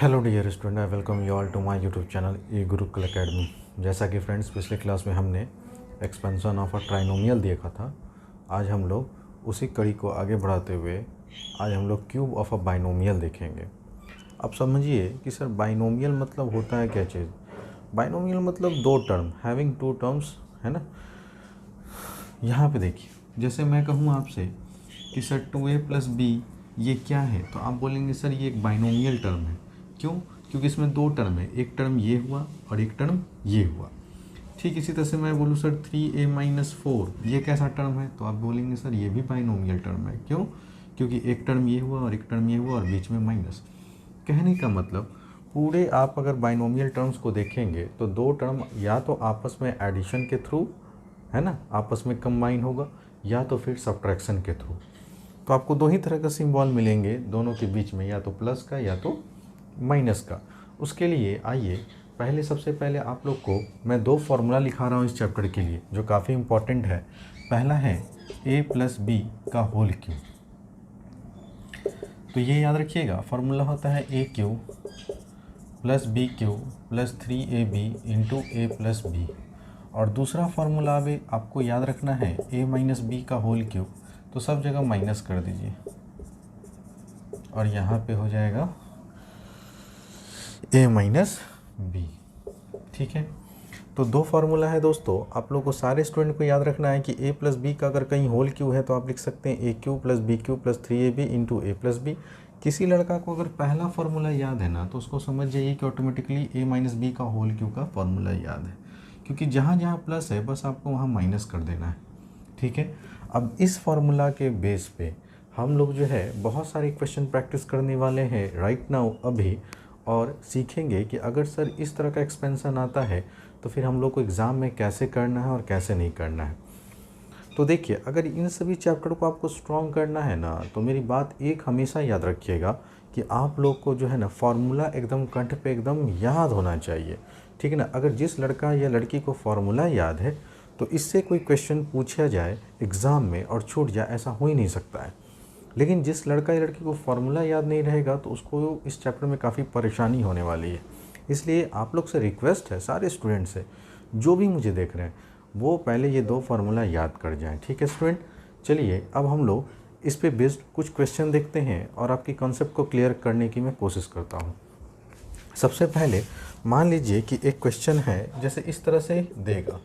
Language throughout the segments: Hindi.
Hello dear student, I welcome you all to my YouTube channel a Gurukul academy. जैसा कि फ्रेंड्स पिछले क्लास में हमने एक्सपेंशन ऑफ अ ट्राइनोमियल देखा था, आज हम लोग उसी कड़ी को आगे बढ़ाते हुए आज हम लोग क्यूब ऑफ अ बाइनोमियल देखेंगे। अब समझिए कि सर बाइनोमियल मतलब होता है क्या चीज़। बाइनोमियल मतलब दो टर्म, हैविंग टू टर्म्स, है ना। यहाँ पे देखिए, जैसे मैं कहूँ आपसे कि सर 2a + b ये क्या है, तो आप बोलेंगे सर ये एक बाइनोमियल टर्म है। क्यों? क्योंकि इसमें दो टर्म है, एक टर्म ये हुआ और एक टर्म ये हुआ। ठीक इसी तरह से मैं बोलूँ सर 3a - 4 ये कैसा टर्म है, तो आप बोलेंगे सर ये भी बाइनोमियल टर्म है। क्यों? क्योंकि एक टर्म ये हुआ और एक टर्म ये हुआ और बीच में माइनस। कहने का मतलब पूरे आप अगर बाइनोमियल टर्म्स को देखेंगे तो दो टर्म या तो आपस में एडिशन के थ्रू, है ना, आपस में कंबाइन होगा, या तो फिर सब्ट्रैक्शन के थ्रू। तो आपको दो ही तरह का सिंबल मिलेंगे दोनों के बीच में, या तो प्लस का या तो माइनस का। उसके लिए आइए पहले सबसे पहले आप लोग को मैं दो फार्मूला लिखा रहा हूँ इस चैप्टर के लिए जो काफ़ी इम्पॉर्टेंट है। पहला है a + b का होल क्यूब। तो ये याद रखिएगा, फार्मूला होता है a³ + b³ + 3ab × a + b। और दूसरा फार्मूला भी आपको याद रखना है a - b का होल क्यूब। तो सब जगह माइनस कर दीजिए और यहाँ पे हो जाएगा a - b। ठीक है, तो दो फार्मूला है दोस्तों। आप लोग को सारे स्टूडेंट को याद रखना है कि a + b का अगर कहीं होल क्यूब है तो आप लिख सकते हैं a³ + b³ + 3ab × a + b। किसी लड़का को अगर पहला फार्मूला याद है ना, तो उसको समझ जाइए कि ऑटोमेटिकली a - b का होल क्यूब का फार्मूला याद है, क्योंकि जहाँ जहाँ प्लस है बस आपको वहाँ माइनस कर देना है। ठीक है, अब इस फार्मूला के बेस पे हम लोग जो है बहुत सारे क्वेश्चन प्रैक्टिस करने वाले हैं राइट नाउ अभी, और सीखेंगे कि अगर सर इस तरह का एक्सपेंशन आता है तो फिर हम लोग को एग्ज़ाम में कैसे करना है और कैसे नहीं करना है। तो देखिए, अगर इन सभी चैप्टर को आपको स्ट्रॉन्ग करना है ना, तो मेरी बात एक हमेशा याद रखिएगा कि आप लोग को जो है ना फार्मूला एकदम कंठ पे एकदम याद होना चाहिए। ठीक है ना, अगर जिस लड़का या लड़की को फार्मूला याद है तो इससे कोई क्वेश्चन पूछा जाए एग्ज़ाम में और छूट जाए, ऐसा हो ही नहीं सकता है। लेकिन जिस लड़का या लड़की को फार्मूला याद नहीं रहेगा तो उसको इस चैप्टर में काफ़ी परेशानी होने वाली है। इसलिए आप लोग से रिक्वेस्ट है, सारे स्टूडेंट से जो भी मुझे देख रहे हैं, वो पहले ये दो फार्मूला याद कर जाएं। ठीक है स्टूडेंट, चलिए अब हम लोग इस पे बेस्ड कुछ क्वेश्चन देखते हैं और आपकी कॉन्सेप्ट को क्लियर करने की मैं कोशिश करता हूँ। सबसे पहले मान लीजिए कि एक क्वेश्चन है, जैसे इस तरह से देगा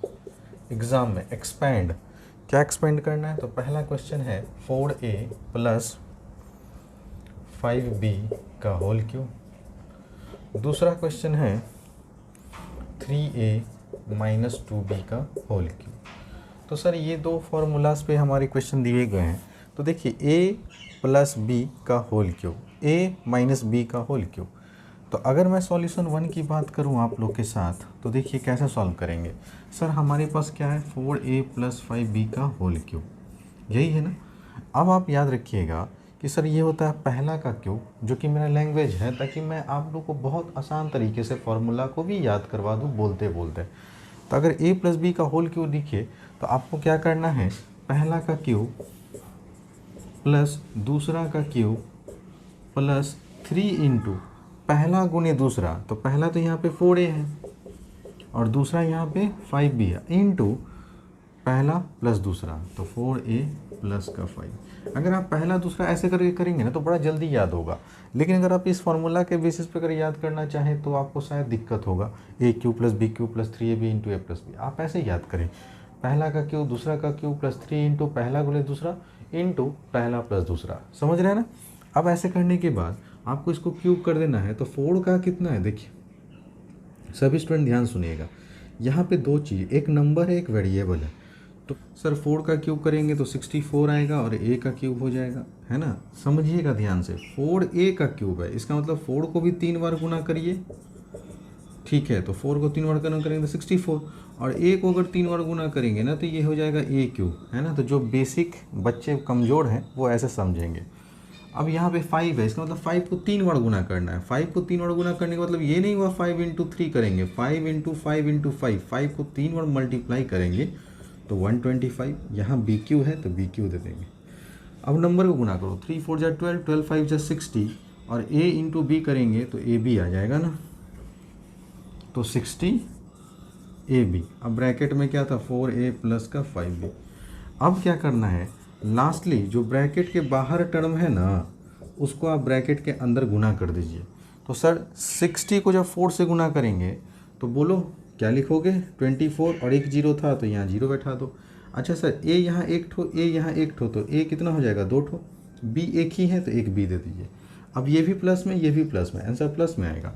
एग्ज़ाम में, एक्सपेंड, क्या एक्सपेंड करना है। तो पहला क्वेश्चन है 4a + 5b का होल क्यूब। दूसरा क्वेश्चन है 3a - 2b का होल क्यूब। तो सर ये दो फार्मूलाज पे हमारे क्वेश्चन दिए गए हैं। तो देखिए a + b का होल क्यूब, a - b का होल क्यूब। तो अगर मैं सॉल्यूशन 1 की बात करूं आप लोग के साथ, तो देखिए कैसे सॉल्व करेंगे। सर हमारे पास क्या है, 4a + 5b का होल क्यूब, यही है ना। अब आप याद रखिएगा कि सर ये होता है पहला का क्यूब, जो कि मेरा लैंग्वेज है, ताकि मैं आप लोग को बहुत आसान तरीके से फार्मूला को भी याद करवा दूँ बोलते बोलते। तो अगर a + b का होल क्यूब दिखे तो आपको क्या करना है, पहला का क्यूब प्लस दूसरा का क्यूब प्लस 3 इंटू पहला गुने दूसरा। तो पहला तो यहाँ पे 4a है और दूसरा यहाँ पे 5b है, इंटू पहला प्लस दूसरा, तो 4a + का 5। अगर आप पहला दूसरा ऐसे करके करेंगे ना तो बड़ा जल्दी याद होगा। लेकिन अगर आप इस फार्मूला के बेसिस पर अगर याद करना चाहें तो आपको शायद दिक्कत होगा। a³ + b³ + 3ab × a + b, आप ऐसे याद करें, पहला का क्यूब दूसरा का क्यूब प्लस 3 इंटू पहला गुणे दूसरा इंटू पहला प्लस दूसरा। समझ रहे हैं ना। अब ऐसे करने के बाद आपको इसको क्यूब कर देना है। तो 4 का कितना है, देखिए सभी स्टूडेंट ध्यान सुनिएगा, यहाँ पे दो चीज़, एक नंबर है एक वेरिएबल है। तो सर 4 का क्यूब करेंगे तो 64 आएगा और a का क्यूब हो जाएगा, है ना। समझिएगा ध्यान से, 4a का क्यूब है, इसका मतलब 4 को भी 3 बार गुना करिए। ठीक है, तो 4 को 3 बार गुना करेंगे तो 64, और a को अगर 3 बार गुना करेंगे ना तो ये हो जाएगा a³, है ना। तो जो बेसिक बच्चे कमज़ोर हैं वो ऐसे समझेंगे। अब यहाँ पे 5 है, इसका मतलब 5 को 3 बार गुना करना है। 5 को 3 बार गुना करने का मतलब ये नहीं हुआ 5 × 3 करेंगे, 5 × 5 × 5, 5 को 3 बार मल्टीप्लाई करेंगे तो 125। यहाँ BQ है तो BQ दे देंगे। अब नंबर को गुना करो, 3 × 4 = 12, 12 × 5 = 60 और a इंटू बी करेंगे तो ए बी आ जाएगा ना, तो 60 ए बी। अब ब्रैकेट में क्या था 4a प्लस का 5b। अब क्या करना है, लास्टली जो ब्रैकेट के बाहर टर्म है ना उसको आप ब्रैकेट के अंदर गुना कर दीजिए। तो सर 60 को जब 4 से गुना करेंगे तो बोलो क्या लिखोगे, 24 और एक जीरो था तो यहाँ जीरो बैठा दो। अच्छा सर ए यहाँ एक ठो, ए यहाँ एक ठो, तो ए कितना हो जाएगा 2 ठो, बी एक ही है तो एक बी दे दीजिए। अब ये भी प्लस में ये भी प्लस में, आंसर प्लस में आएगा।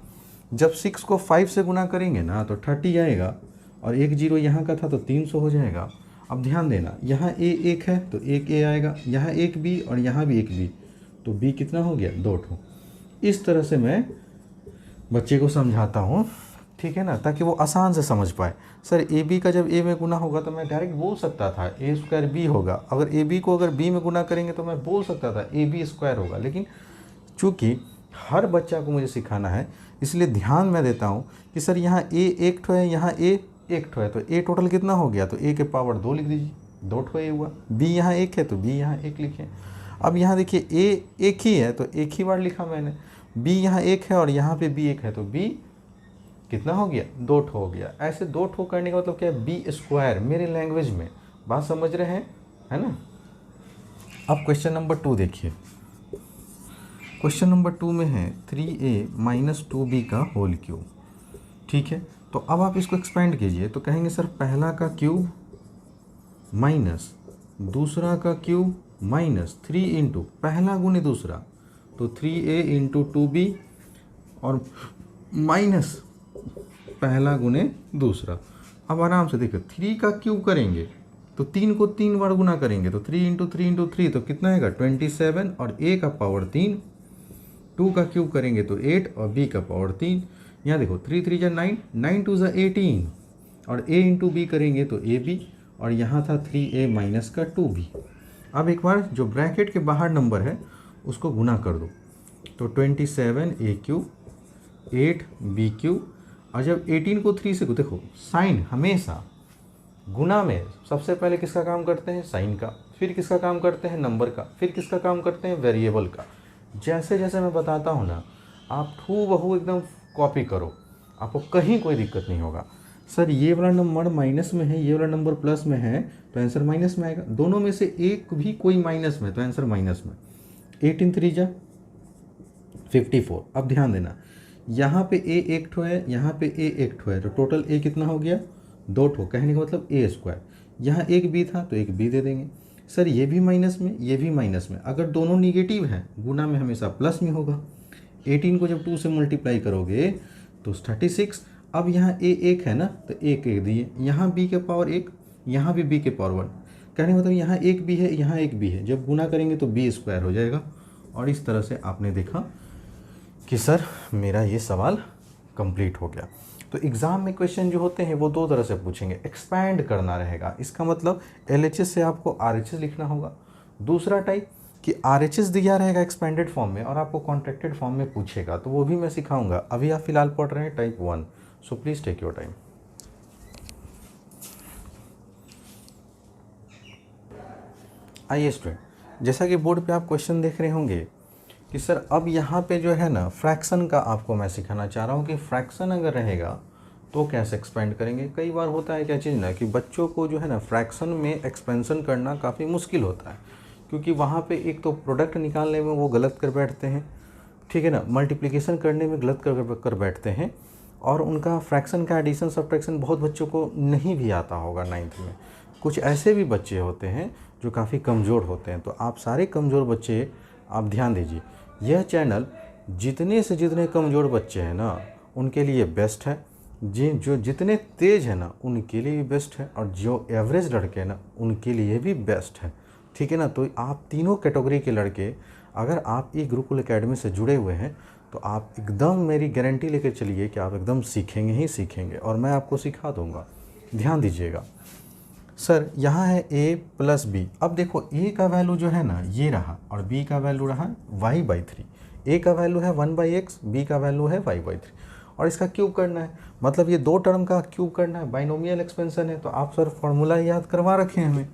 जब 6 को 5 से गुना करेंगे ना तो 30 आएगा, और एक जीरो यहाँ का था तो 300 हो जाएगा। अब ध्यान देना यहाँ ए एक है तो एक ए आएगा, यहाँ एक बी और यहाँ भी एक बी, तो बी कितना हो गया 2 ठो। इस तरह से मैं बच्चे को समझाता हूँ, ठीक है ना, ताकि वो आसान से समझ पाए। सर ए बी का जब ए में गुना होगा तो मैं डायरेक्ट बोल सकता था ए स्क्वायर बी होगा, अगर ए बी को अगर बी में गुना करेंगे तो मैं बोल सकता था ए बी स्क्वायर होगा। लेकिन चूँकि हर बच्चा को मुझे सिखाना है इसलिए ध्यान मैं देता हूँ कि सर यहाँ ए एक ठो है, यहाँ ए एक ठो है, तो ए टोटल कितना हो गया, तो ए के पावर 2 लिख दीजिए, 2 ठो ए हुआ। बी यहाँ एक है तो बी यहाँ एक लिखें। अब यहाँ देखिए ए एक ही है तो एक ही बार लिखा मैंने, बी यहाँ एक है और यहाँ पे बी एक है तो बी कितना हो गया 2 ठो हो गया। ऐसे 2 ठो करने का मतलब क्या है, बी स्क्वायर मेरे लैंग्वेज में, बात समझ रहे हैं, है ना। अब क्वेश्चन नंबर 2 देखिए, क्वेश्चन नंबर 2 में है 3a माइनस 2b का होल क्यूब, ठीक है। तो अब आप इसको एक्सपेंड कीजिए तो कहेंगे सर पहला का क्यूब माइनस दूसरा का क्यूब माइनस 3 इंटू पहला गुने दूसरा, तो 3a इंटू 2b और माइनस पहला गुने दूसरा। अब आराम से देखो 3 का क्यूब करेंगे तो 3 को 3 बार गुना करेंगे तो 3 इंटू 3 इंटू 3 तो कितना आएगा 27 और a का पावर 3। 2 का क्यूब करेंगे तो 8 और b का पावर 3। यहाँ देखो 3 3 जा 9, 9 2 जा 18 और a इंटू बी करेंगे तो ए बी, और यहाँ था 3a माइनस का 2b। अब एक बार जो ब्रैकेट के बाहर नंबर है उसको गुना कर दो, तो 27a क्यूब 8b क्यूब, और जब 18 को 3 से को देखो साइन हमेशा गुना में सबसे पहले किसका काम करते हैं, साइन का, फिर किसका काम करते हैं, नंबर का, फिर किसका काम करते हैं, वेरिएबल का। जैसे जैसे मैं बताता हूँ ना आप हूबहू एकदम कॉपी करो, आपको कहीं कोई दिक्कत नहीं होगा। सर ये वाला नंबर माइनस में है, ये वाला नंबर प्लस में है, तो आंसर माइनस में आएगा। दोनों में से एक भी कोई माइनस में, तो आंसर माइनस में। 18 3 जा 54। अब ध्यान देना यहाँ पे a एक ठो है, यहाँ पे a एक ठो है, तो टोटल a कितना हो गया 2 ठो, कहने का मतलब a स्क्वायर। यहाँ एक b था तो एक b दे देंगे। सर ये भी माइनस में ये भी माइनस में, अगर दोनों निगेटिव हैं गुना में हमेशा प्लस में होगा। 18 को जब 2 से मल्टीप्लाई करोगे तो 36। अब यहाँ a एक है ना तो एक एक दिए, यहाँ b के पावर 1, यहाँ भी b के पावर 1, कहने का मतलब यहाँ एक b है यहाँ एक b है, जब गुना करेंगे तो b स्क्वायर हो जाएगा। और इस तरह से आपने देखा कि सर मेरा ये सवाल कंप्लीट हो गया। तो एग्ज़ाम में क्वेश्चन जो होते हैं वो 2 तरह से पूछेंगे, एक्सपैंड करना रहेगा, इसका मतलब LHS से आपको RHS लिखना होगा। दूसरा टाइप कि RHS दिया रहेगा एक्सपेंडेड फॉर्म में और आपको कॉन्ट्रैक्टेड फॉर्म में पूछेगा, तो वो भी मैं सिखाऊंगा। अभी आप फिलहाल पढ़ रहे हैं type 1, so please take your time. आइए स्टूडेंट, जैसा कि बोर्ड पे आप क्वेश्चन देख रहे होंगे कि सर अब यहाँ पे जो है ना फ्रैक्शन का आपको मैं सिखाना चाह रहा हूँ कि फ्रैक्शन अगर रहेगा तो कैसे एक्सपेंड करेंगे। कई बार होता है क्या चीज़ ना कि बच्चों को जो है ना फ्रैक्शन में एक्सपेंशन करना काफ़ी मुश्किल होता है, क्योंकि वहाँ पे एक तो प्रोडक्ट निकालने में वो गलत कर बैठते हैं, ठीक है ना, मल्टीप्लिकेशन करने में गलत कर बैठते हैं, और उनका फ्रैक्शन का एडिशन सब्ट्रैक्शन बहुत बच्चों को नहीं भी आता होगा 9th में। कुछ ऐसे भी बच्चे होते हैं जो काफ़ी कमज़ोर होते हैं। तो आप सारे कमज़ोर बच्चे आप ध्यान दीजिए, यह चैनल जितने से जितने कमज़ोर बच्चे हैं ना उनके लिए बेस्ट है, जो जितने तेज़ हैं ना उनके लिए भी बेस्ट है, और जो एवरेज लड़के हैं ना उनके लिए भी बेस्ट है, ठीक है ना। तो आप तीनों कैटेगरी के लड़के अगर आप ई गुरुकुल एकेडमी से जुड़े हुए हैं तो आप एकदम मेरी गारंटी लेकर चलिए कि आप एकदम सीखेंगे ही सीखेंगे, और मैं आपको सिखा दूंगा। ध्यान दीजिएगा सर, यहाँ है a प्लस बी। अब देखो a का वैल्यू जो है ना ये रहा और b का वैल्यू रहा y/3। a का वैल्यू है 1/x, b का वैल्यू है y/3, और इसका क्यूब करना है, मतलब ये 2 टर्म का क्यूब करना है, बाइनोमियल एक्सपेंशन है। तो आप सर फॉर्मूला याद करवा रखे हैं हमें,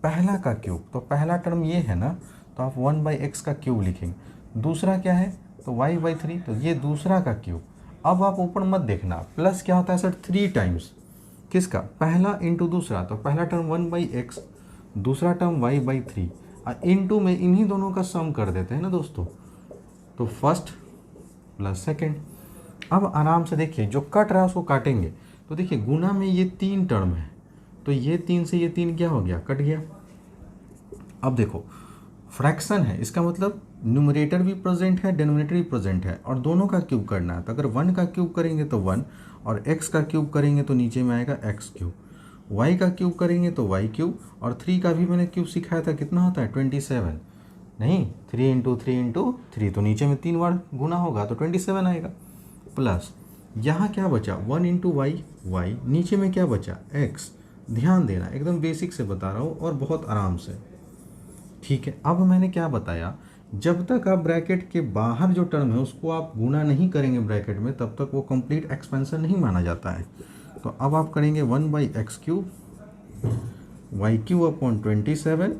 पहला का क्यूब, तो पहला टर्म ये है ना तो आप 1/x का क्यूब लिखेंगे। दूसरा क्या है तो y/3, तो ये दूसरा का क्यूब। अब आप ऊपर मत देखना, प्लस क्या होता है सर 3 टाइम्स किसका, पहला इंटू दूसरा, तो पहला टर्म 1/x, दूसरा टर्म y/3, और इंटू में इन्हीं दोनों का सम कर देते हैं ना दोस्तों, तो फर्स्ट प्लस सेकेंड। अब आराम से देखिए, जो कट रहा है उसको काटेंगे, तो देखिए गुना में ये 3 टर्म है, तो ये 3 से ये 3 क्या हो गया, कट गया। अब देखो फ्रैक्शन है, इसका मतलब न्यूमरेटर भी प्रेजेंट है, डिनोमिनेटर भी प्रेजेंट है, और दोनों का क्यूब करना है। तो अगर 1 का क्यूब करेंगे तो 1, और x का क्यूब करेंगे तो नीचे में आएगा x क्यूब, y का क्यूब करेंगे तो y क्यूब, और 3 का भी मैंने क्यूब सिखाया था, कितना होता है 27, नहीं 3 इंटू 3 इंटू 3, तो नीचे में 3 बार गुना होगा तो 27 आएगा, प्लस यहाँ क्या बचा 1 इंटू वाई, नीचे में क्या बचा x। ध्यान देना, एकदम बेसिक से बता रहा हूँ और बहुत आराम से, ठीक है। अब मैंने क्या बताया, जब तक आप ब्रैकेट के बाहर जो टर्म है उसको आप गुना नहीं करेंगे ब्रैकेट में, तब तक वो कंप्लीट एक्सपेंशन नहीं माना जाता है। तो अब आप करेंगे 1/x³ y³/27।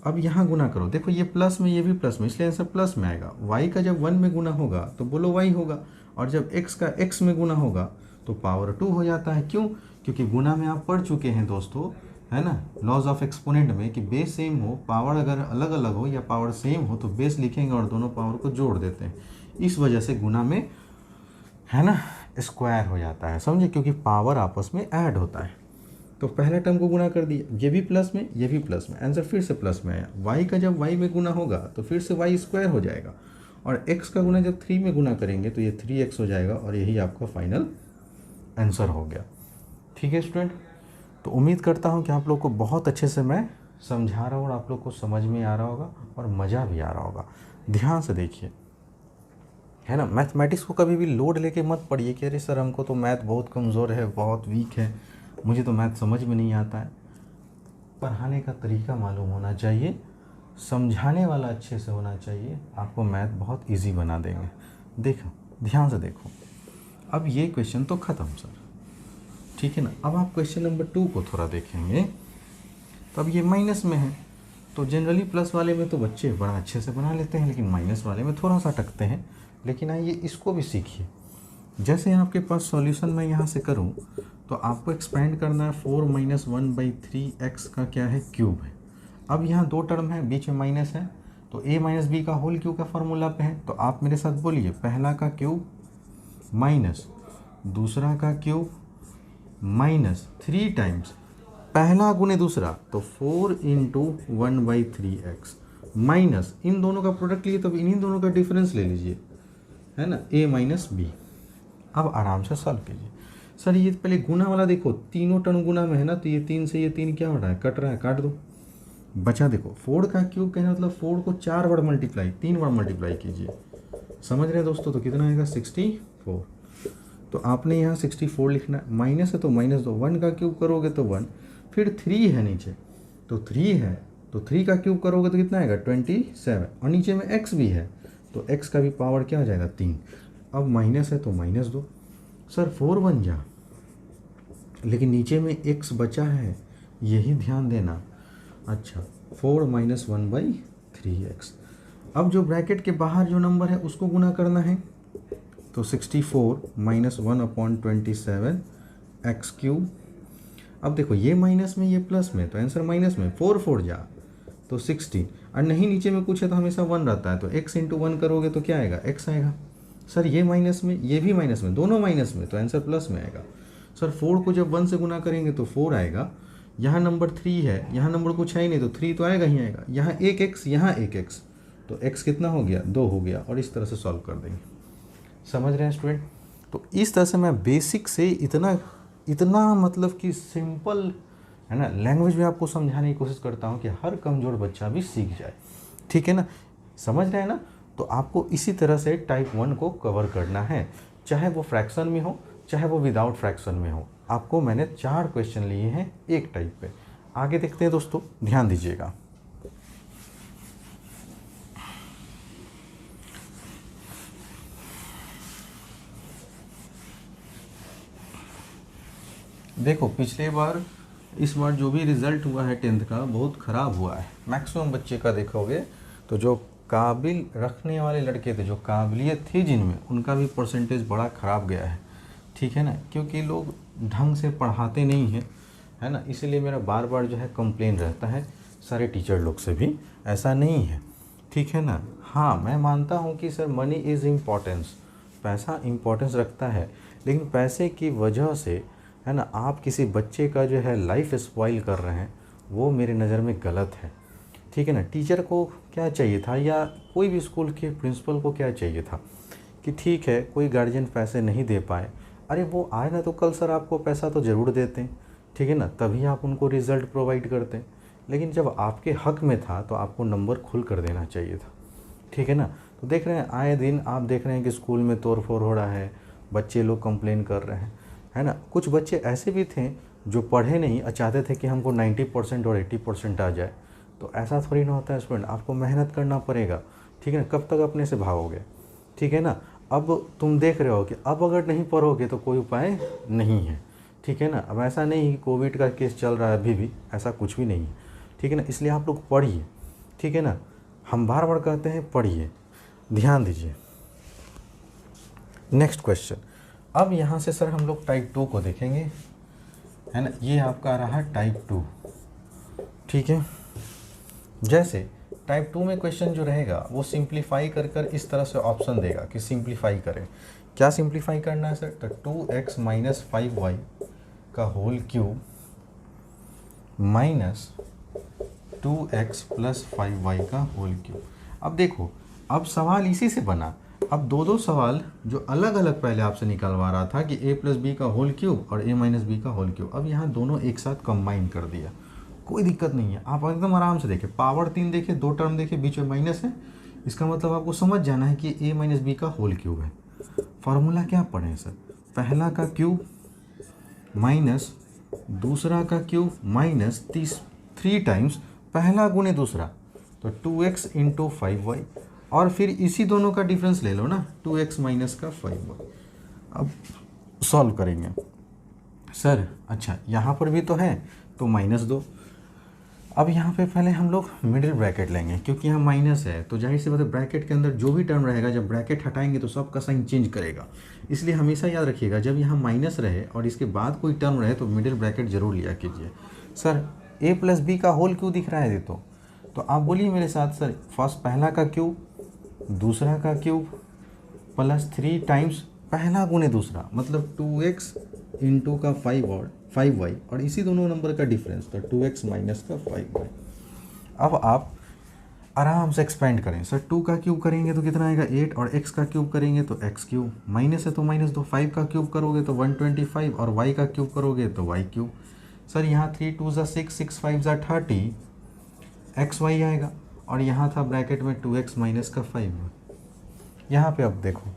अब यहाँ गुना करो, देखो ये प्लस में, ये भी प्लस में, इसलिए आंसर प्लस में आएगा। y का जब 1 में गुना होगा तो बोलो y होगा, और जब x का x में गुना होगा तो पावर 2 हो जाता है। क्यों? क्योंकि गुना में आप पढ़ चुके हैं दोस्तों, है ना, लॉज ऑफ एक्सपोनेंट में, कि बेस सेम हो, पावर अगर अलग अलग हो या पावर सेम हो तो बेस लिखेंगे और दोनों पावर को जोड़ देते हैं। इस वजह से गुना में, है ना, स्क्वायर हो जाता है, समझे, क्योंकि पावर आपस में ऐड होता है। तो पहला टर्म को गुना कर दिया, ये भी प्लस में, ये भी प्लस में, आंसर फिर से प्लस में आया। y का जब y में गुना होगा तो फिर से y² हो जाएगा, और x का गुना जब 3 में गुना करेंगे तो ये 3x हो जाएगा, और यही आपका फाइनल आंसर हो गया। ठीक है स्टूडेंट, तो उम्मीद करता हूँ कि आप लोग को बहुत अच्छे से मैं समझा रहा हूँ और आप लोग को समझ में आ रहा होगा और मज़ा भी आ रहा होगा। ध्यान से देखिए, है ना, मैथमेटिक्स को कभी भी लोड लेके मत पढ़िए कि अरे सर हमको तो मैथ बहुत कमज़ोर है, बहुत वीक है, मुझे तो मैथ समझ में नहीं आता है। पढ़ाने का तरीका मालूम होना चाहिए, समझाने वाला अच्छे से होना चाहिए, आपको मैथ बहुत इजी बना देंगे। देखो ध्यान से देखो, अब ये क्वेश्चन तो ख़त्म सर, ठीक है ना। अब आप क्वेश्चन नंबर 2 को थोड़ा देखेंगे, तो अब ये माइनस में है, तो जनरली प्लस वाले में तो बच्चे बड़ा अच्छे से बना लेते हैं, लेकिन माइनस वाले में थोड़ा सा अटकते हैं। लेकिन आइए इसको भी सीखिए। जैसे आपके पास सॉल्यूशन मैं यहाँ से करूँ तो आपको एक्सपेंड करना है 4 - 1/3x का क्या है, क्यूब है। अब यहाँ 2 टर्म है, बीच में माइनस है, तो a - b का होल क्यूब का फॉर्मूला पे है। तो आप मेरे साथ बोलिए, पहला का क्यूब माइनस दूसरा का क्यूब माइनस 3 टाइम्स पहला गुने दूसरा, तो 4 × 1/3x माइनस इन दोनों का प्रोडक्ट लिए, तब इन्हीं दोनों का डिफरेंस ले लीजिए, है ना, a - b। अब आराम से सॉल्व कीजिए। सर ये पहले गुना वाला देखो, तीनों टर्म गुना में है ना, तो ये 3 से ये 3 क्या हो रहा है, कट रहा है, काट दो। बचा देखो 4 का क्यूब कहना मतलब 4 को 4 बार मल्टीप्लाई, 3 बार मल्टीप्लाई कीजिए, समझ रहे हैं दोस्तों। तो कितना आएगा 64। तो आपने यहाँ 64 लिखना है, माइनस है तो माइनस दो, 1 का क्यूब करोगे तो 1, फिर 3 है नीचे तो 3 है, तो 3 का क्यूब करोगे तो कितना आएगा 27, और नीचे में x भी है तो x का भी पावर क्या हो जाएगा 3। अब माइनस है तो माइनस दो, सर 4 बन जा, लेकिन नीचे में x बचा है, यही ध्यान देना। अच्छा 4 - 1/3x। अब जो ब्रैकेट के बाहर जो नंबर है उसको गुना करना है, तो 64 - 1/27 x³। अब देखो ये माइनस में ये प्लस में, तो आंसर माइनस में, 4 4 जा तो 16, और नहीं नीचे में कुछ है तो हमेशा 1 रहता है, तो x × 1 करोगे तो क्या आएगा, x आएगा। सर ये माइनस में, ये भी माइनस में, दोनों माइनस में, तो आंसर प्लस में आएगा। सर 4 को जब 1 से गुना करेंगे तो 4 आएगा, यहाँ नंबर 3 है, यहाँ नंबर कुछ है ही नहीं तो 3 तो आएगा ही आएगा, यहाँ 1x, यहाँ 1x, तो x कितना हो गया, 2 हो गया, और इस तरह से सॉल्व कर देंगे। समझ रहे हैं स्टूडेंट। तो इस तरह से मैं बेसिक से इतना मतलब कि सिंपल, है ना, लैंग्वेज में आपको समझाने की कोशिश करता हूँ कि हर कमज़ोर बच्चा भी सीख जाए, ठीक है ना, समझ रहे हैं ना। तो आपको इसी तरह से टाइप 1 को कवर करना है, चाहे वो फ्रैक्शन में हो, चाहे वो विदाउट फ्रैक्शन में हो। आपको मैंने 4 क्वेश्चन लिए हैं एक टाइप पे। आगे देखते हैं दोस्तों, ध्यान दीजिएगा। देखो पिछले बार, इस बार जो भी रिज़ल्ट हुआ है 10th का बहुत ख़राब हुआ है। मैक्सिमम बच्चे का देखोगे तो जो काबिल रखने वाले लड़के थे, जो काबिलियत थी जिनमें, उनका भी परसेंटेज बड़ा ख़राब गया है, ठीक है ना, क्योंकि लोग ढंग से पढ़ाते नहीं हैं, है ना। इसीलिए मेरा बार बार जो है कंप्लेन रहता है सारे टीचर लोग से भी, ऐसा नहीं है, ठीक है ना। हाँ, मैं मानता हूँ कि सर मनी इज़ इम्पॉर्टेंस, पैसा इम्पोर्टेंस रखता है, लेकिन पैसे की वजह से, है ना, आप किसी बच्चे का जो है लाइफ स्पॉइल कर रहे हैं, वो मेरे नज़र में गलत है, ठीक है ना। टीचर को क्या चाहिए था, या कोई भी स्कूल के प्रिंसिपल को क्या चाहिए था कि ठीक है कोई गार्जियन पैसे नहीं दे पाए, अरे वो आए ना तो कल सर आपको पैसा तो ज़रूर देते हैं, ठीक है ना, तभी आप उनको रिज़ल्ट प्रोवाइड करते हैं। लेकिन जब आपके हक में था तो आपको नंबर खुल कर देना चाहिए था, ठीक है ना। तो देख रहे हैं आए दिन आप देख रहे हैं कि स्कूल में तोड़ फोड़ हो रहा है, बच्चे लोग कंप्लेन कर रहे हैं, है ना। कुछ बच्चे ऐसे भी थे जो पढ़े नहीं और चाहते थे कि हमको 90% और 80% आ जाए, तो ऐसा थोड़ी ना होता है स्टूडेंट, आपको मेहनत करना पड़ेगा, ठीक है ना। कब तक अपने से भागोगे, ठीक है ना। अब तुम देख रहे हो कि अब अगर नहीं पढ़ोगे तो कोई उपाय नहीं है, ठीक है ना। अब ऐसा नहीं कि कोविड का केस चल रहा है अभी भी, ऐसा कुछ भी नहीं है, ठीक है ना। इसलिए आप लोग पढ़िए, ठीक है ना। हम बार बार कहते हैं पढ़िए, ध्यान दीजिए। नेक्स्ट क्वेश्चन, अब यहाँ से सर हम लोग टाइप 2 को देखेंगे, है ना। ये आपका रहा टाइप 2, ठीक है। जैसे टाइप 2 में क्वेश्चन जो रहेगा वो सिंप्लीफाई कर कर इस तरह से ऑप्शन देगा कि सिंप्लीफाई करें। क्या सिंप्लीफाई करना है सर, तो 2x माइनस 5y का whole cube minus 2x plus 5y का होल क्यूब। अब देखो, अब सवाल इसी से बना। अब दो सवाल जो अलग अलग पहले आपसे निकलवा रहा था कि a प्लस बी का होल क्यूब और a माइनस बी का होल क्यूब, अब यहाँ दोनों एक साथ कंबाइन कर दिया, कोई दिक्कत नहीं है। आप एकदम आराम से देखें, पावर 3 देखें, 2 टर्म देखें, बीच में माइनस है, इसका मतलब आपको समझ जाना है कि a माइनस बी का होल क्यूब है। फार्मूला क्या पढ़ें सर, पहला का क्यूब माइनस दूसरा का क्यूब माइनस 3 टाइम्स पहला गुणे दूसरा, तो 2x इंटू 5y, और फिर इसी दोनों का डिफरेंस ले लो ना, 2x माइनस का 5y। अब सॉल्व करेंगे सर, अच्छा यहाँ पर भी तो है तो -2। अब यहाँ पे पहले हम लोग मिडिल ब्रैकेट लेंगे, क्योंकि यहाँ माइनस है तो जाहिर सी बात है ब्रैकेट के अंदर जो भी टर्म रहेगा, जब ब्रैकेट हटाएंगे तो सबका साइन चेंज करेगा। इसलिए हमेशा याद रखिएगा जब यहाँ माइनस रहे और इसके बाद कोई टर्म रहे तो मिडिल ब्रैकेट जरूर लिया कीजिए। सर a प्लस बी का होल क्यों दिख रहा है, तो आप बोलिए मेरे साथ, सर फर्स्ट पहला का क्यूब दूसरा का क्यूब प्लस 3 टाइम्स पहला गुणे दूसरा, मतलब 2x इंटू का 5y और इसी दोनों नंबर का डिफरेंस, तो 2x माइनस का 5y। अब आप आराम से एक्सपेंड करें, सर 2 का क्यूब करेंगे तो कितना आएगा 8, और x का क्यूब करेंगे तो x क्यूब, माइनस है तो -2, 5 का क्यूब करोगे तो 125 और y का क्यूब करोगे तो y क्यूब। सर यहाँ 3 2 ज़ा 6, 6 5 ज़ा 30 xy आएगा, और यहाँ था ब्रैकेट में 2x माइनस का 5। यहाँ पे अब देखो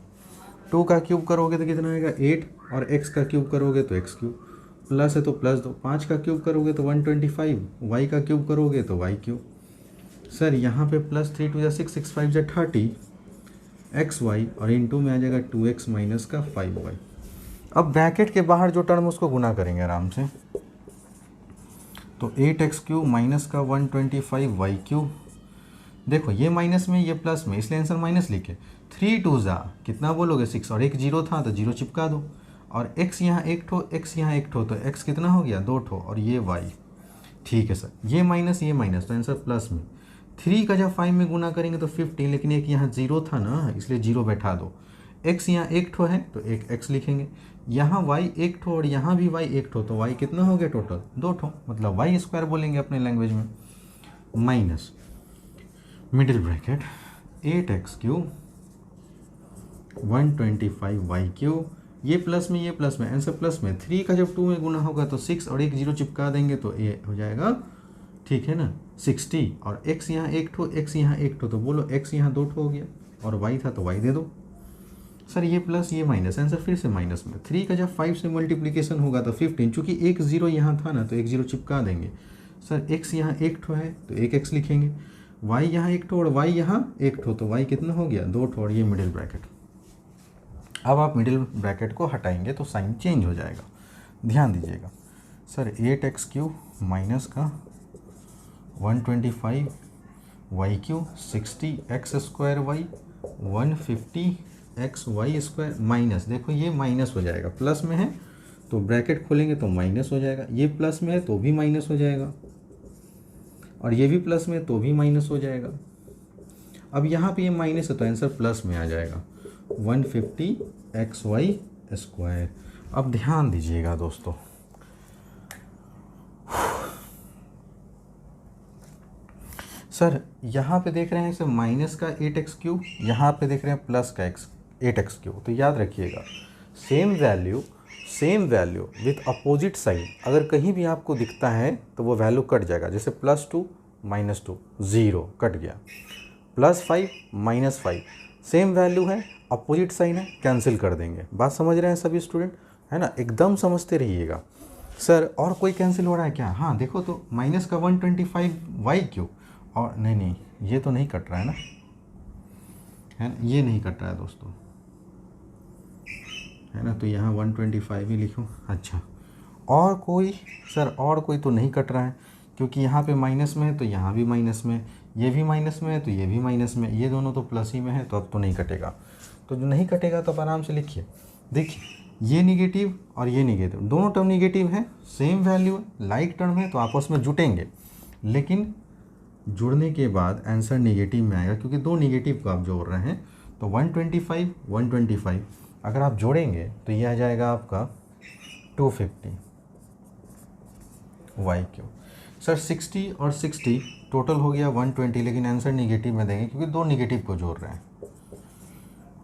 2 का क्यूब करोगे तो कितना आएगा 8, और x का क्यूब करोगे तो x क्यूब, प्लस है तो +2, 5 का क्यूब करोगे तो 125, y का क्यूब करोगे तो y क्यूब। सर यहाँ पे प्लस 3 2 ज़ा 6, 6 5 ज़ा 30 xy, और इंटू में आ जाएगा 2x माइनस का 5y। अब ब्रैकेट के बाहर जो टर्म उसको गुना करेंगे आराम से, तो 8x क्यूब माइनस का 125y क्यूब। देखो ये माइनस में ये प्लस में, इसलिए आंसर माइनस लिखे। 3 2 ज़ा कितना बोलोगे 6, और एक 0 था तो 0 चिपका दो, और x यहाँ एक ठो, x यहाँ एक ठो, तो x कितना हो गया 2 ठो, और ये y। ठीक है सर, ये माइनस तो आंसर प्लस में। 3 का जब 5 में गुना करेंगे तो 50, लेकिन एक यहाँ 0 था ना इसलिए 0 बैठा दो। x यहाँ एक ठो है तो एक x लिखेंगे, यहाँ y एक ठो और यहाँ भी y एक ठो, तो y कितना हो गया टोटल 2 ठो, मतलब y स्क्वायर बोलेंगे अपने लैंग्वेज में, minus middle bracket 8x cube 125y cube, ये प्लस में ये प्लस में, आंसर प्लस में। 3 का जब 2 में गुना होगा तो 6 और एक 0 चिपका देंगे तो ये हो जाएगा, ठीक है ना 60, और x यहाँ एक ठो, x यहाँ एक ठो, तो बोलो x यहाँ 2 ठो हो गया, और y था तो y दे दो। सर ये प्लस ये माइनस, आंसर फिर से माइनस में। 3 का जब 5 से मल्टीप्लिकेशन होगा तो 15, चूँकि एक 0 यहाँ था ना तो एक 0 चिपका देंगे। सर x यहाँ एक ठो है तो एक x लिखेंगे, y यहाँ एक ठो और y यहाँ एक ठो, तो y कितना हो गया 2 ठो, और ये मिडिल ब्रैकेट। अब आप मिडिल ब्रैकेट को हटाएंगे तो साइन चेंज हो जाएगा, ध्यान दीजिएगा। सर 8x क्यूब माइनस का 125 y cube 60 x square y 150 x y square minus, देखो ये माइनस हो जाएगा, प्लस में है तो ब्रैकेट खोलेंगे तो माइनस हो जाएगा, ये प्लस में है तो भी माइनस हो जाएगा, और ये भी प्लस में है तो भी माइनस हो जाएगा। अब यहाँ पे ये माइनस है तो आंसर प्लस में आ जाएगा 150 एक्स वाई स्क्वायर। अब ध्यान दीजिएगा दोस्तों, सर यहाँ पे देख रहे हैं सर माइनस का 8x क्यूब, यहाँ पे देख रहे हैं प्लस का 8x क्यूब। तो याद रखिएगा same value with opposite side अगर कहीं भी आपको दिखता है तो वो वैल्यू कट जाएगा। जैसे +2 -2 0 कट गया, +5 -5 सेम वैल्यू है, अपोजिट साइन है, कैंसिल कर देंगे। बात समझ रहे हैं सभी स्टूडेंट, है ना? एकदम समझते रहिएगा। सर और कोई कैंसिल हो रहा है क्या? हाँ देखो तो माइनस का 125 वाई क्यूब, और नहीं ये तो नहीं कट रहा है ना, है ना? ये नहीं कट रहा है दोस्तों, है ना? तो यहाँ 125 ही लिखूँ। अच्छा और कोई? सर और कोई तो नहीं कट रहा है, क्योंकि यहाँ पे माइनस में है तो यहाँ भी माइनस में, ये भी माइनस में है तो ये भी माइनस में, ये दोनों तो प्लस ही में है, तो अब तो नहीं कटेगा। तो जो नहीं कटेगा तो आप आराम से लिखिए। देखिए ये निगेटिव और ये निगेटिव, दोनों टर्म निगेटिव है, सेम वैल्यू लाइक टर्म है, तो आपस में जुटेंगे, लेकिन जुड़ने के बाद आंसर निगेटिव में आएगा, क्योंकि दो निगेटिव को आप जोड़ रहे हैं। तो 125 अगर आप जोड़ेंगे तो ये आ जाएगा आपका 250 वाई क्यूब। सर 60 और 60 टोटल हो गया 120, लेकिन आंसर निगेटिव में देंगे क्योंकि दो निगेटिव को जोड़ रहे हैं।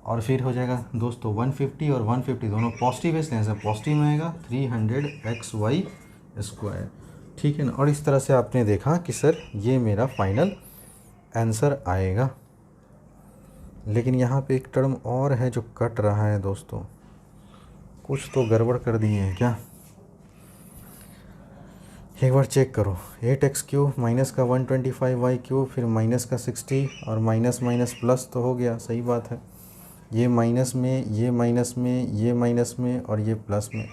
और फिर हो जाएगा दोस्तों 150 और 150 दोनों पॉजिटिव है, इसलिए आंसर पॉजिटिव में आएगा 300 एक्स वाई स्क्वायर। ठीक है ना? और इस तरह से आपने देखा कि सर ये मेरा फाइनल आंसर आएगा। लेकिन यहाँ पे एक टर्म और है जो कट रहा है दोस्तों, कुछ तो गड़बड़ कर दिए हैं क्या? एक बार चेक करो। 8x क्यूब माइनस का 125 वाई क्यूब, फिर माइनस का 60 और माइनस माइनस प्लस तो हो गया, सही बात है। ये माइनस में, ये माइनस में, ये माइनस में और ये प्लस में,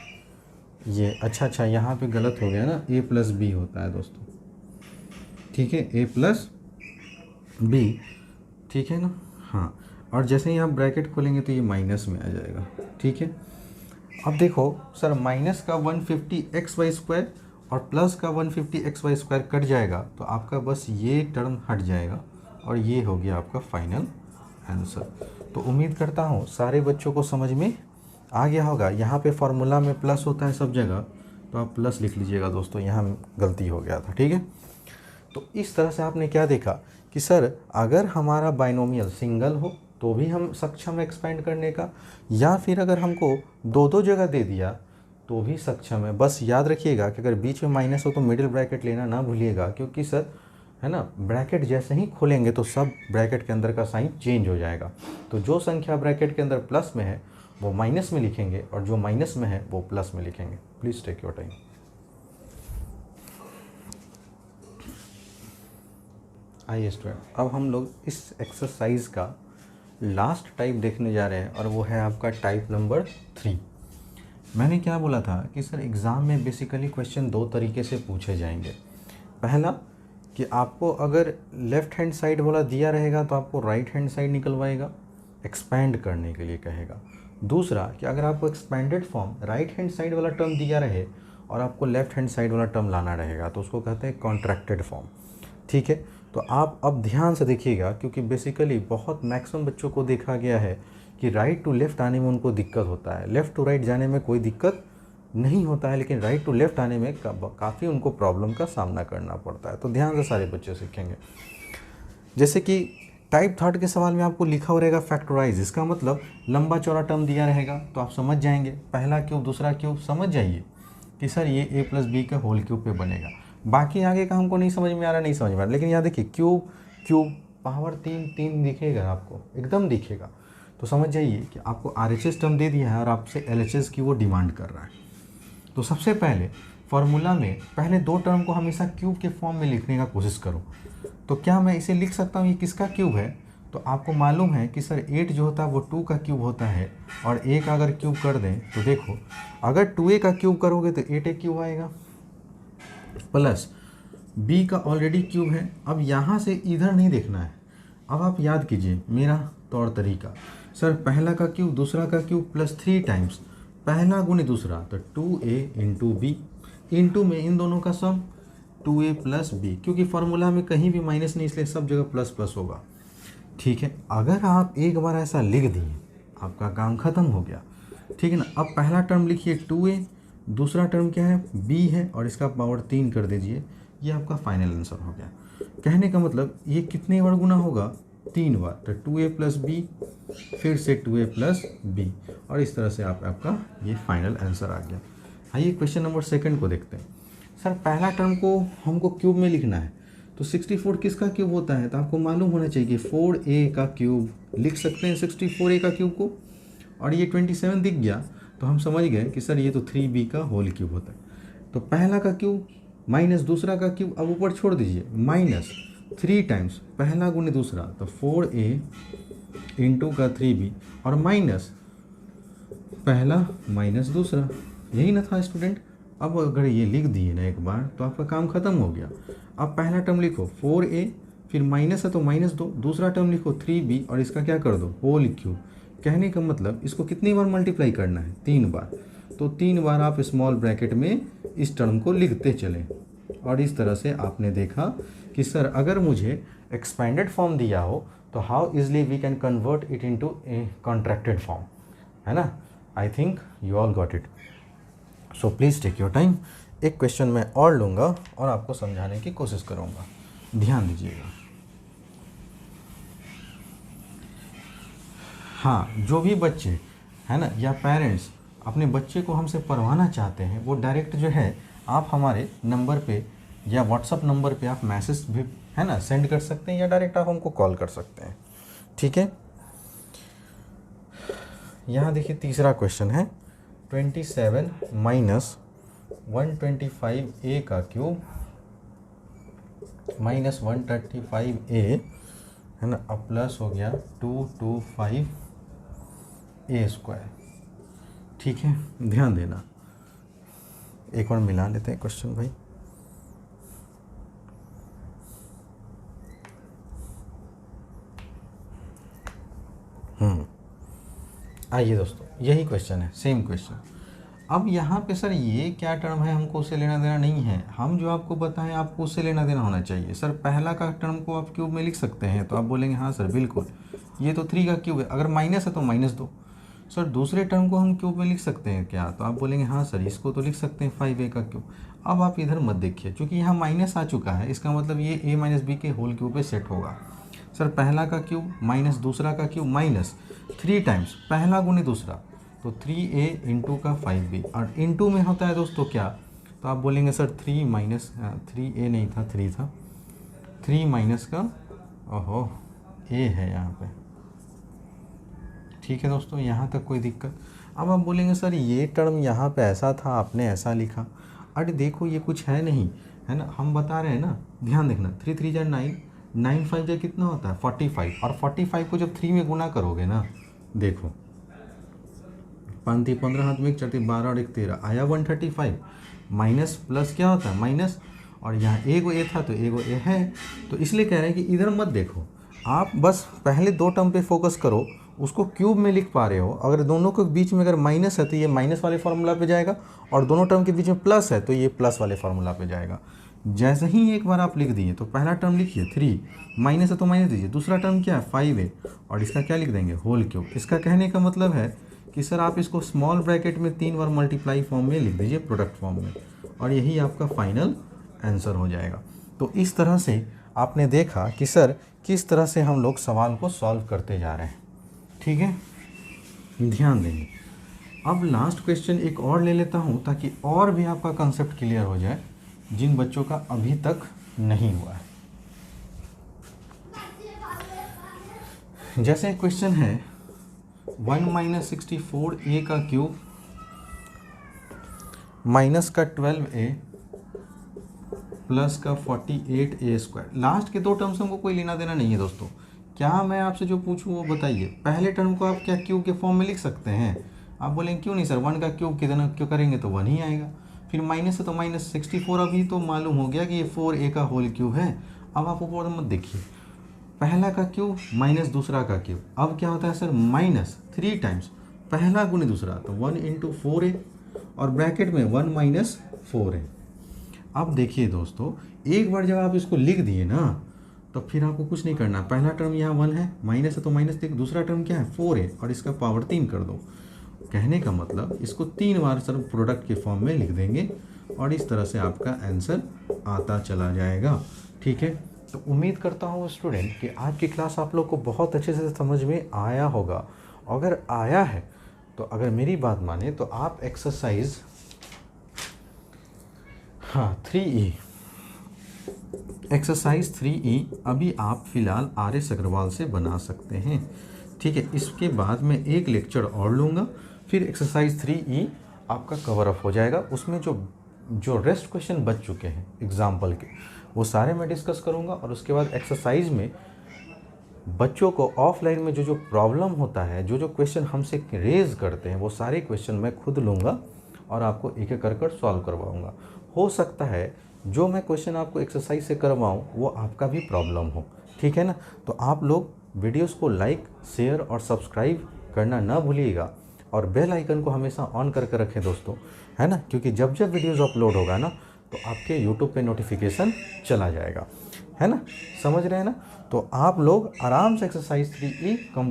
ये अच्छा यहाँ पे गलत हो गया ना, a प्लस बी होता है दोस्तों, ठीक है, a प्लस बी, ठीक है ना? हाँ, और जैसे ही आप ब्रैकेट खोलेंगे तो ये माइनस में आ जाएगा, ठीक है। अब देखो सर माइनस का 150 एक्स वाई स्क्वायर और प्लस का 150 एक्स वाई स्क्वायर कट जाएगा, तो आपका बस ये टर्म हट जाएगा और ये हो गया आपका फाइनल आंसर। तो उम्मीद करता हूँ सारे बच्चों को समझ में आ गया होगा। यहाँ पे फार्मूला में प्लस होता है सब जगह, तो आप प्लस लिख लीजिएगा दोस्तों, यहाँ गलती हो गया था, ठीक है। तो इस तरह से आपने क्या देखा कि सर अगर हमारा बाइनोमियल सिंगल हो तो भी हम सक्षम है एक्सपेंड करने का, या फिर अगर हमको दो दो जगह दे दिया तो भी सक्षम है। बस याद रखिएगा कि अगर बीच में माइनस हो तो मिडिल ब्रैकेट लेना ना भूलिएगा, क्योंकि सर है ना, ब्रैकेट जैसे ही खोलेंगे तो सब ब्रैकेट के अंदर का साइन चेंज हो जाएगा। तो जो संख्या ब्रैकेट के अंदर प्लस में है वो माइनस में लिखेंगे और जो माइनस में है वो प्लस में लिखेंगे। Please take your time. आइए स्टूडेंट, अब हम लोग इस एक्सरसाइज का लास्ट टाइप देखने जा रहे हैं और वो है आपका टाइप नंबर 3। मैंने क्या बोला था कि सर एग्ज़ाम में बेसिकली क्वेश्चन दो तरीके से पूछे जाएंगे। पहला कि आपको अगर लेफ़्ट हैंड साइड वाला दिया रहेगा तो आपको राइट हैंड साइड निकलवाएगा, एक्सपैंड करने के लिए कहेगा। दूसरा कि अगर आपको expanded form right hand side वाला टर्म दिया रहे और आपको लेफ़्ट हैंड साइड वाला टर्म लाना रहेगा तो उसको कहते हैं कॉन्ट्रैक्टेड फॉर्म, ठीक है। तो आप अब ध्यान से देखिएगा, क्योंकि बेसिकली बहुत मैक्सिमम बच्चों को देखा गया है कि राइट टू लेफ़्ट आने में उनको दिक्कत होता है, लेफ़्ट टू राइट जाने में कोई दिक्कत नहीं होता है, लेकिन राइट टू लेफ़्ट आने में काफ़ी उनको प्रॉब्लम का सामना करना पड़ता है। तो ध्यान से सारे बच्चे सीखेंगे। जैसे कि टाइप थर्ड के सवाल में आपको लिखा हो रहेगा फैक्टराइज, इसका मतलब लंबा चौड़ा टर्म दिया रहेगा तो आप समझ जाएंगे पहला क्यूब दूसरा क्यूब, समझ जाइए कि सर ये a प्लस बी का होल क्यूब पे बनेगा। बाकी आगे का हमको नहीं समझ में आ रहा, नहीं समझ में आ रहा, लेकिन यहाँ देखिए क्यूब क्यूब पावर 3 दिखेगा, आपको एकदम दिखेगा। तो समझ जाइए कि आपको RHS टर्म दे दिया है और आपसे LHS की वो डिमांड कर रहा है। तो सबसे पहले फार्मूला में पहले दो टर्म को हमेशा क्यूब के फॉर्म में लिखने का कोशिश करो। तो क्या मैं इसे लिख सकता हूँ ये किसका क्यूब है? तो आपको मालूम है कि सर 8 जो होता है वो 2 का क्यूब होता है, और a का अगर क्यूब कर दें तो देखो अगर 2a का क्यूब करोगे तो 8a क्यूब आएगा, प्लस b का ऑलरेडी क्यूब है। अब यहाँ से इधर नहीं देखना है। अब आप याद कीजिए मेरा तौर तरीका, सर पहला का क्यूब दूसरा का क्यूब प्लस 3 टाइम्स पहला गुने दूसरा, तो 2a इंटू बी, इंटू में इन दोनों का सम 2a प्लस बी, क्योंकि फार्मूला में कहीं भी माइनस नहीं इसलिए सब जगह प्लस प्लस होगा। ठीक है, अगर आप एक बार ऐसा लिख दिए आपका काम ख़त्म हो गया। ठीक है ना। अब पहला टर्म लिखिए 2a, दूसरा टर्म क्या है b है, और इसका पावर 3 कर दीजिए, ये आपका फाइनल आंसर हो गया। कहने का मतलब ये कितने बार गुना होगा, 3 बार, तो 2a प्लस बी, फिर से 2a प्लस बी, और इस तरह से आपका ये फाइनल आंसर आ गया। आइए क्वेश्चन नंबर 2 को देखते हैं। सर पहला टर्म को हमको क्यूब में लिखना है, तो 64 किसका क्यूब होता है, तो आपको मालूम होना चाहिए कि 4a का क्यूब लिख सकते हैं 64a का क्यूब को, और ये 27 दिख गया तो हम समझ गए कि सर ये तो 3b का होल क्यूब होता है। तो पहला का क्यूब माइनस दूसरा का क्यूब, अब ऊपर छोड़ दीजिए, माइनस 3 टाइम्स पहला गुने दूसरा, तो 4a इंटू का 3b, और माइनस पहला माइनस दूसरा, यही ना था स्टूडेंट। अब अगर ये लिख दिए ना एक बार तो आपका काम ख़त्म हो गया। अब पहला टर्म लिखो 4a, फिर माइनस है तो -2, दूसरा टर्म लिखो 3b, और इसका क्या कर दो होल क्यूब। कहने का मतलब इसको कितनी बार मल्टीप्लाई करना है, 3 बार, तो 3 बार आप स्मॉल ब्रैकेट में इस टर्म को लिखते चलें। और इस तरह से आपने देखा कि सर अगर मुझे एक्सपेंडेड फॉर्म दिया हो तो how easily we can convert it into a contracted form, है ना। I think you all got it. So please take your time. एक क्वेश्चन मैं और लूँगा और आपको समझाने की कोशिश करूँगा, ध्यान दीजिएगा। हाँ, जो भी बच्चे है ना या पेरेंट्स अपने बच्चे को हमसे पढ़वाना चाहते हैं वो डायरेक्ट जो है आप हमारे नंबर पे या व्हाट्सअप नंबर पे आप मैसेज भी है ना सेंड कर सकते हैं, या डायरेक्ट आप हमको कॉल कर सकते हैं। ठीक है, यहाँ देखिए तीसरा क्वेश्चन है 27 माइनस 125a का क्यूब माइनस 135a है ना, अब प्लस हो गया 225a स्क्वायर। ठीक है, ध्यान देना, एक बार मिला लेते हैं क्वेश्चन भाई। आइए दोस्तों, यही क्वेश्चन है, सेम क्वेश्चन। अब यहाँ पे सर ये क्या टर्म है हमको उससे लेना देना नहीं है, हम जो आपको बताएं आपको उससे लेना देना होना चाहिए। सर पहला का टर्म को आप क्यूब में लिख सकते हैं, तो आप बोलेंगे हाँ सर बिल्कुल, ये तो 3 का क्यूब है, अगर माइनस है तो -2। सर दूसरे टर्म को हम क्यूब में लिख सकते हैं क्या, तो आप बोलेंगे हाँ सर इसको तो लिख सकते हैं 5a का क्यूब। अब आप इधर मत देखिए, क्योंकि यहाँ माइनस आ चुका है, इसका मतलब ये a माइनस बी के होल क्यूब पे सेट होगा। सर पहला का क्यूब माइनस दूसरा का क्यूब माइनस 3 टाइम्स पहला गुने दूसरा, तो 3a इंटू का 5b, और इंटू में होता है दोस्तों क्या, तो आप बोलेंगे सर 3 माइनस 3a नहीं था 3 था, 3 माइनस का ओहो a है यहाँ पे। ठीक है दोस्तों, यहाँ तक कोई दिक्कत। अब आप बोलेंगे सर ये टर्म यहाँ पे ऐसा था आपने ऐसा लिखा, अरे देखो ये कुछ है नहीं, है ना, हम बता रहे हैं ना, ध्यान देखना, 3 3 जा 9, 9 5 जा कितना होता है 45, और 45 को जब 3 में गुना करोगे ना, देखो 5 3 15 हाथ में 1 4 3 12 और 1 13 आया 135, माइनस प्लस क्या होता है माइनस, और यहाँ एगो ए था तो एगो ए है, तो इसलिए कह रहे हैं कि इधर मत देखो, आप बस पहले 2 टर्म पे फोकस करो, उसको क्यूब में लिख पा रहे हो। अगर दोनों के बीच में अगर माइनस है तो ये माइनस वाले फार्मूला पे जाएगा, और दोनों टर्म के बीच में प्लस है तो ये प्लस वाले फार्मूला पे जाएगा। जैसे ही एक बार आप लिख दिए तो पहला टर्म लिखिए 3, माइनस है तो माइनस दीजिए, दूसरा टर्म क्या है 5a, और इसका क्या लिख देंगे होल क्यूब। इसका कहने का मतलब है कि सर आप इसको स्मॉल ब्रैकेट में 3 बार मल्टीप्लाई फॉर्म में लिख दीजिए, प्रोडक्ट फॉर्म में, और यही आपका फाइनल आंसर हो जाएगा। तो इस तरह से आपने देखा कि सर किस तरह से हम लोग सवाल को सॉल्व करते जा रहे हैं। ठीक है, ध्यान देंगे। अब लास्ट क्वेश्चन एक और ले लेता हूँ ताकि और भी आपका कंसेप्ट क्लियर हो जाए जिन बच्चों का अभी तक नहीं हुआ है। जैसे क्वेश्चन है 1 माइनस 64a का क्यूब माइनस का 12a प्लस का 48a स्क्वायर। लास्ट के 2 टर्म्स हमको कोई लेना देना नहीं है दोस्तों। क्या मैं आपसे जो पूछूं वो बताइए। पहले टर्म को आप क्या क्यूब के फॉर्म में लिख सकते हैं, आप बोलेंगे क्यों नहीं सर, 1 का क्यूब कितना क्यों करेंगे तो 1 ही आएगा। फिर माइनस है तो -64, अभी तो मालूम हो गया कि ये 4a का होल क्यूब है। अब आप ऊपर मत देखिए, पहला का क्यूब माइनस दूसरा का क्यूब, अब क्या होता है सर, -3 टाइम्स पहला गुने दूसरा, तो 1 × 4a और ब्रैकेट में 1 - 4a। अब देखिए दोस्तों, एक बार जब आप इसको लिख दिए ना, तो फिर आपको कुछ नहीं करना, पहला टर्म यहाँ 1 है, माइनस है तो माइनस देख, दूसरा टर्म क्या है 4a और इसका पावर 3 कर दो। कहने का मतलब इसको 3 बार सर प्रोडक्ट के फॉर्म में लिख देंगे और इस तरह से आपका आंसर आता चला जाएगा। ठीक है, तो उम्मीद करता हूँ स्टूडेंट कि आज की क्लास आप लोग को बहुत अच्छे से समझ में आया होगा। अगर आया है तो अगर मेरी बात माने तो आप एक्सरसाइज 3E, एक्सरसाइज 3E अभी आप फिलहाल RS अग्रवाल से बना सकते हैं। ठीक है, इसके बाद मैं एक लेक्चर और लूँगा, फिर एक्सरसाइज 3E आपका कवर अप हो जाएगा। उसमें जो रेस्ट क्वेश्चन बच चुके हैं एग्जाम्पल के, वो सारे मैं डिस्कस करूँगा। और उसके बाद एक्सरसाइज में बच्चों को ऑफलाइन में जो प्रॉब्लम होता है, जो क्वेश्चन हमसे रेज करते हैं, वो सारे क्वेश्चन मैं खुद लूँगा और आपको एक एक कर सॉल्व करवाऊँगा। हो सकता है जो मैं क्वेश्चन आपको एक्सरसाइज से करवाऊँ वो आपका भी प्रॉब्लम हो। ठीक है ना, तो आप लोग वीडियोस को लाइक, शेयर और सब्सक्राइब करना ना भूलिएगा और बेल आइकन को हमेशा ऑन करके रखें दोस्तों, है ना, क्योंकि जब जब वीडियोस अपलोड होगा ना तो आपके यूट्यूब पे नोटिफिकेशन चला जाएगा, है ना, समझ रहे हैं ना। तो आप लोग आराम से एक्सरसाइज 3E कंप्लीट